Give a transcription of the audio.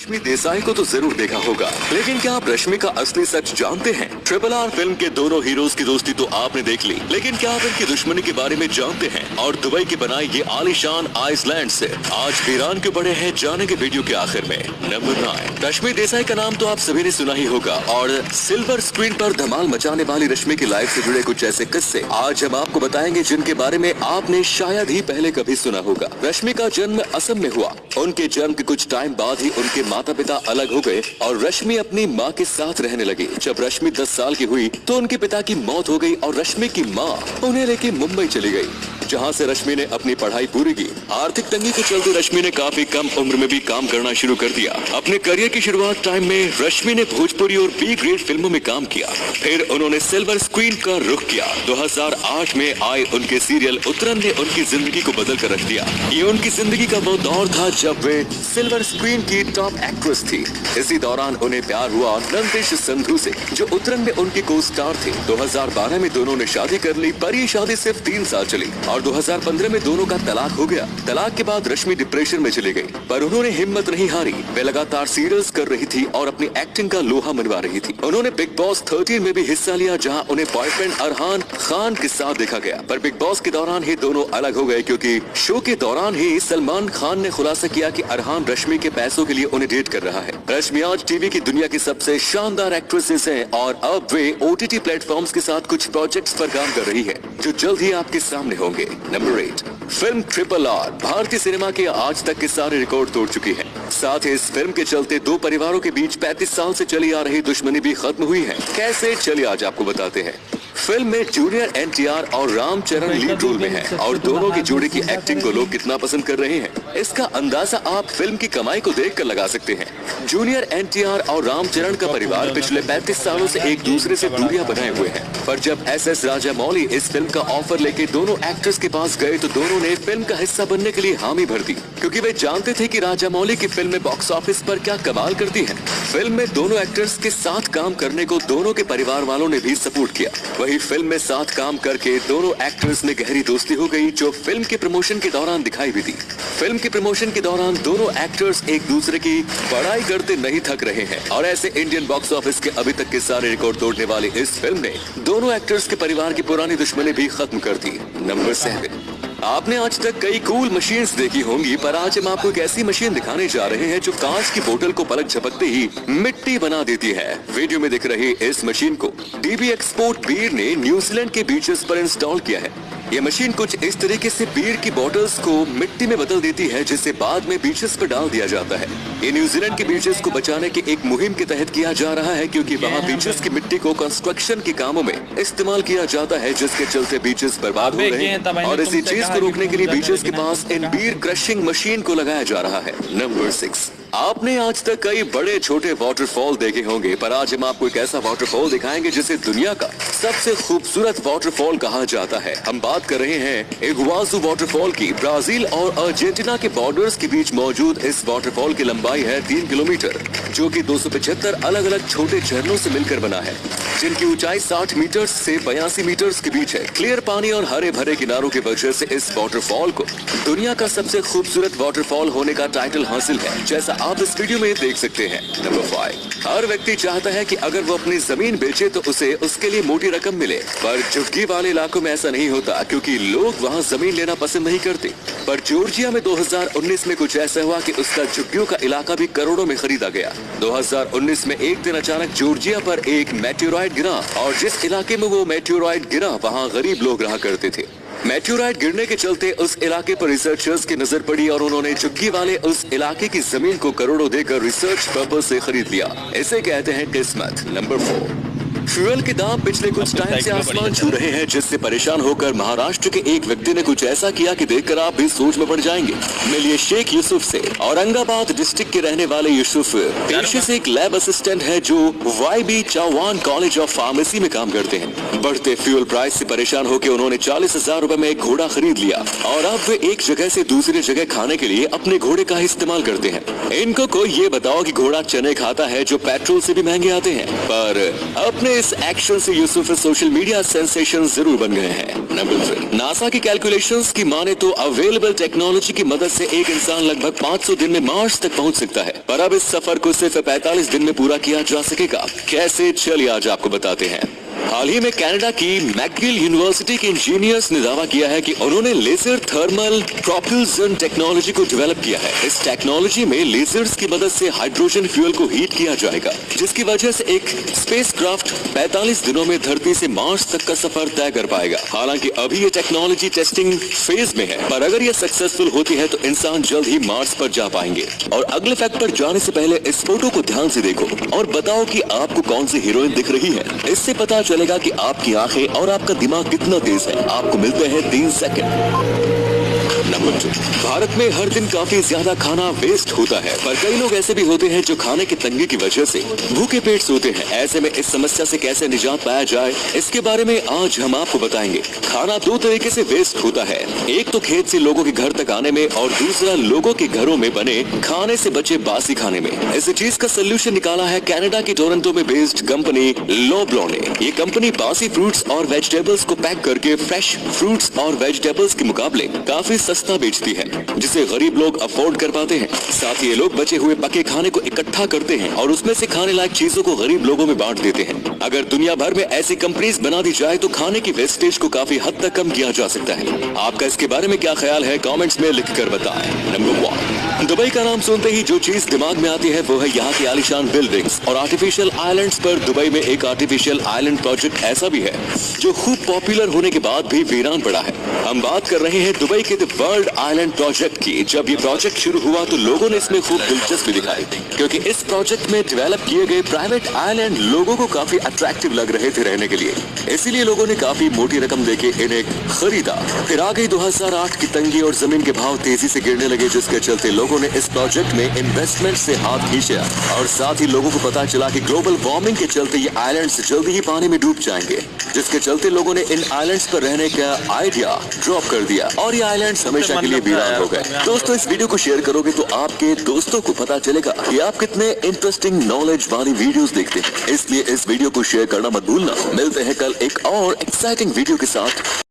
रश्मि देसाई को तो जरूर देखा होगा, लेकिन क्या आप रश्मि का असली सच जानते हैं? RRR फिल्म के दोनों हीरोज की दोस्ती तो आपने देख ली, लेकिन क्या आप इनकी दुश्मनी के बारे में जानते हैं? और दुबई के बनाए ये आलीशान आइसलैंड से आज वीरान क्यों पड़े हैं, जानेंगे वीडियो के आखिर में। नंबर 9, रश्मि देसाई का नाम तो आप सभी ने सुना ही होगा और सिल्वर स्क्रीन पर धमाल मचाने वाली रश्मि की लाइफ से जुड़े कुछ ऐसे किस्से आज हम आपको बताएंगे जिनके बारे में आपने शायद ही पहले कभी सुना होगा। रश्मि का जन्म असम में हुआ। उनके जन्म के कुछ टाइम बाद ही उनके माता पिता अलग हो गए और रश्मि अपनी माँ के साथ रहने लगी। जब रश्मि 10 साल की हुई तो उनके पिता की मौत हो गई और रश्मि की माँ उन्हें लेके मुंबई चली गई, जहाँ से रश्मि ने अपनी पढ़ाई पूरी की। आर्थिक तंगी के चलते रश्मि ने काफी कम उम्र में भी काम करना शुरू कर दिया। अपने करियर की शुरुआत टाइम में रश्मि ने भोजपुरी और बी ग्रेड फिल्मों में काम किया, फिर उन्होंने सिल्वर स्क्रीन का रुख किया। 2008 में आए उनके सीरियल उतरन ने उनकी जिंदगी को बदल कर रख दिया। ये उनकी जिंदगी का वो दौर था जब वे सिल्वर स्क्रीन की टॉप एक्ट्रेस थी। इसी दौरान उन्हें प्यार हुआ नंदिश संधू से, जो उतरन में उनके को स्टार थे। 2012 में दोनों ने शादी कर ली, पर ये शादी सिर्फ 3 साल चली और 2015 में दोनों का तलाक हो गया। तलाक के बाद रश्मि डिप्रेशन में चली गई, पर उन्होंने हिम्मत नहीं हारी। वे लगातार सीरियल्स कर रही थी और अपनी एक्टिंग का लोहा मनवा रही थी। उन्होंने बिग बॉस 13 में भी हिस्सा लिया, जहां उन्हें बॉयफ्रेंड अरहान खान के साथ देखा गया। पर बिग बॉस के दौरान ही दोनों अलग हो गए, क्योंकि शो के दौरान ही सलमान खान ने खुलासा किया कि अरहान रश्मि के पैसों के लिए उन्हें डेट कर रहा है। रश्मि आज टीवी की दुनिया की सबसे शानदार एक्ट्रेसेस हैं और अब वे OTT प्लेटफॉर्म्स के साथ कुछ प्रोजेक्ट्स पर काम कर रही है, जो जल्द ही आपके सामने होंगे। नंबर 8, फिल्म RRR भारतीय सिनेमा के आज तक के सारे रिकॉर्ड तोड़ चुकी है। साथ ही इस फिल्म के चलते दो परिवारों के बीच 35 साल से चली आ रही दुश्मनी भी खत्म हुई है। कैसे चली आज आपको बताते हैं। फिल्म में जूनियर NTR और रामचरण लीड रोल में हैं और दोनों की जोड़ी की एक्टिंग को लोग कितना पसंद कर रहे हैं, इसका अंदाजा आप फिल्म की कमाई को देखकर लगा सकते हैं। जूनियर NTR और रामचरण का परिवार पिछले 35 सालों से एक दूसरे से दूरियां बनाए हुए हैं, पर जब SS राजामौली इस फिल्म का ऑफर लेके दोनों एक्टर्स के पास गए तो दोनों ने फिल्म का हिस्सा बनने के लिए हामी भर दी, क्योंकि वे जानते थे कि राजामौली की फिल्म बॉक्स ऑफिस पर क्या कमाल करती है। फिल्म में दोनों एक्टर्स के साथ काम करने को दोनों के परिवार वालों ने भी सपोर्ट किया। वही फिल्म में साथ काम करके दोनों एक्टर्स में गहरी दोस्ती हो गई, जो फिल्म के प्रमोशन के दौरान दिखाई भी दी। फिल्म के प्रमोशन के दौरान दोनों एक्टर्स एक दूसरे की बड़ाई करते नहीं थक रहे हैं और ऐसे इंडियन बॉक्स ऑफिस के अभी तक के सारे रिकॉर्ड तोड़ने वाली इस फिल्म ने दोनों एक्टर्स के परिवार की पुरानी दुश्मनी भी खत्म कर दी। नंबर 7, आपने आज तक कई कूल मशीन्स देखी होंगी, पर आज हम आपको एक ऐसी मशीन दिखाने जा रहे हैं जो कांच की बोतल को पलक झपकते ही मिट्टी बना देती है। वीडियो में दिख रही इस मशीन को DB एक्सपोर्ट बीयर ने न्यूजीलैंड के बीचेस पर इंस्टॉल किया है। ये मशीन कुछ इस तरीके से बीयर की बॉटल्स को मिट्टी में बदल देती है, जिसे बाद में बीचेस पर डाल दिया जाता है। ये न्यूजीलैंड के बीचेस को बचाने की एक मुहिम के तहत किया जा रहा है, क्योंकि वहाँ बीचेस की मिट्टी को कंस्ट्रक्शन के कामों में इस्तेमाल किया जाता है, जिसके चलते बीचेस बर्बाद हो रहे हैं और इसी चीज को रोकने के लिए बीचेस के पास इन बीयर क्रशिंग मशीन को लगाया जा रहा है। नंबर 6, आपने आज तक कई बड़े छोटे वाटरफॉल देखे होंगे, पर आज हम आपको एक ऐसा वाटरफॉल दिखाएंगे जिसे दुनिया का सबसे खूबसूरत वाटरफॉल कहा जाता है। हम बात कर रहे हैं इगुआजू वाटरफॉल की। ब्राजील और अर्जेंटीना के बॉर्डर्स के बीच मौजूद इस वाटरफॉल की लंबाई है 3 किलोमीटर, जो कि 275 अलग अलग छोटे झरनों से मिलकर बना है, जिनकी ऊंचाई 60 मीटर से 82 मीटर के बीच है। क्लियर पानी और हरे भरे किनारों की वजह से इस वाटरफॉल को दुनिया का सबसे खूबसूरत वाटरफॉल होने का टाइटल हासिल है, जैसा आप इस वीडियो में देख सकते हैं। नंबर 5, हर व्यक्ति चाहता है कि अगर वो अपनी जमीन बेचे तो उसे उसके लिए मोटी रकम मिले, पर झुग्गी वाले इलाकों में ऐसा नहीं होता, क्योंकि लोग वहाँ जमीन लेना पसंद नहीं करते। पर जॉर्जिया में 2019 में कुछ ऐसा हुआ कि उसका झुग्गियों का इलाका भी करोड़ों में खरीदा गया। 2019 में एक दिन अचानक जॉर्जिया पर एक मेटेओराइट गिरा और जिस इलाके में वो मेटेओराइट गिरा वहाँ गरीब लोग रहा करते थे। मेटेओराइट गिरने के चलते उस इलाके पर रिसर्चर्स की नजर पड़ी और उन्होंने झुग्गी वाले उस इलाके की जमीन को करोड़ों देकर रिसर्च पर्पस से खरीद लिया। इसे कहते हैं किस्मत। नंबर 4, फ्यूल के दाम पिछले कुछ टाइम से आसमान छू रहे हैं, जिससे परेशान होकर महाराष्ट्र के एक व्यक्ति ने कुछ ऐसा किया कि देखकर आप भी सोच में पड़ जाएंगे। मिलिए शेख यूसुफ से। औरंगाबाद डिस्ट्रिक्ट के रहने वाले यूसुफ पेशे से एक लैब असिस्टेंट है, जो YB Chauhan college of pharmacy में काम करते हैं। बढ़ते फ्यूल प्राइस से परेशान होकर उन्होंने 40,000 रुपए में एक घोड़ा खरीद लिया और अब वे एक जगह से दूसरी जगह खाने के लिए अपने घोड़े का इस्तेमाल करते हैं। इनको कोई ये बताओ कि घोड़ा चने खाता है जो पेट्रोल से भी महंगे आते हैं, पर अपने इस एक्शन से यूसुफ सोशल मीडिया सेंसेशन जरूर बन गए हैं। नंबर 3, नासा की कैलकुलेशंस की माने तो अवेलेबल टेक्नोलॉजी की मदद से एक इंसान लगभग 500 दिन में मार्स तक पहुंच सकता है, पर अब इस सफर को सिर्फ 45 दिन में पूरा किया जा सकेगा। कैसे, चलिए आज आपको बताते हैं। हाल ही में कनाडा की मैकगिल यूनिवर्सिटी के इंजीनियर्स ने दावा किया है कि उन्होंने लेजर थर्मल प्रोपल्शन टेक्नोलॉजी को डेवलप किया है। इस टेक्नोलॉजी में लेजर्स की मदद से हाइड्रोजन फ्यूल को हीट किया जाएगा, जिसकी वजह से एक स्पेसक्राफ्ट 45 दिनों में धरती से मार्स तक का सफर तय कर पाएगा। हालांकि अभी ये टेक्नोलॉजी टेस्टिंग फेज में है, पर अगर ये सक्सेसफुल होती है तो इंसान जल्द ही मार्स पर जा पाएंगे। और अगले फैक्ट पर जाने से पहले इस फोटो को ध्यान से देखो और बताओ कि आपको कौन सी हीरोइन दिख रही है। इससे पता चलेगा कि आपकी आंखें और आपका दिमाग कितना तेज है। आपको मिलते हैं 3 सेकंड। नंबर 2, भारत में हर दिन काफी ज्यादा खाना वेस्ट होता है, पर कई लोग ऐसे भी होते हैं जो खाने की तंगी की वजह से भूखे पेट सोते हैं। ऐसे में इस समस्या से कैसे निजात पाया जाए, इसके बारे में आज हम आपको बताएंगे। खाना 2 तरीके से वेस्ट होता है, एक तो खेत से लोगों के घर तक आने में और दूसरा लोगों के घरों में बने खाने से बचे बासी खाने में। इस चीज का सोल्यूशन निकाला है कनाडा की टोरंटो में बेस्ड कंपनी लोब्लॉ ने। ये कंपनी बासी फ्रूट्स और वेजिटेबल्स को पैक करके फ्रेश फ्रूट्स और वेजिटेबल्स के मुकाबले काफी सस्ता बेचती है, जिसे गरीब लोग अफोर्ड कर पाते हैं। साथ ही ये लोग बचे हुए पके खाने को इकट्ठा करते हैं और उसमें से खाने लायक चीजों को गरीब लोगों में बांट देते हैं। अगर दुनिया भर में ऐसी कंपनीज बना दी जाए तो खाने की वेस्टेज को काफी हद तक कम किया जा सकता है। आपका इसके बारे में क्या ख्याल है, कमेंट्स में लिख कर बताएं। नंबर 1, दुबई का नाम सुनते ही जो चीज दिमाग में आती है वो है यहाँ की आलीशान बिल्डिंग्स और आर्टिफिशियल आइलैंड्स। पर दुबई में एक आर्टिफिशियल आइलैंड प्रोजेक्ट ऐसा भी है जो खूब पॉपुलर होने के बाद भी वीरान पड़ा है। हम बात कर रहे हैं दुबई के द वर्ल्ड आइलैंड प्रोजेक्ट की। जब ये प्रोजेक्ट शुरू हुआ तो लोगों ने इसमें खूब दिलचस्पी दिखाई, क्योंकि इस प्रोजेक्ट में डेवलप किए गए प्राइवेट आइलैंड लोगों को काफी अट्रैक्टिव लग रहे थे रहने के लिए। इसीलिए लोगों ने काफी मोटी रकम देके इन्हें खरीदा। फिर आ गई 2008 की तंगी और जमीन के भाव तेजी से गिरने लगे, जिसके चलते लोगों ने इस प्रोजेक्ट में इन्वेस्टमेंट से हाथ खींचा और साथ ही लोगों को पता चला कि ग्लोबल वार्मिंग के चलते ये आइलैंड्स जल्दी ही पानी में डूब जाएंगे, जिसके चलते लोगों ने इन आइलैंड्स पर रहने का आइडिया ड्रॉप कर दिया और ये आइलैंड्स हमेशा के लिए वीरान हो गए। दोस्तों, इस वीडियो को शेयर करोगे तो आपके दोस्तों को पता चलेगा कि आप कितने इंटरेस्टिंग नॉलेज वाली वीडियोस देखते हैं, इसलिए इस वीडियो को शेयर करना मत भूलना। मिलते हैं कल एक और एक्साइटिंग वीडियो के साथ।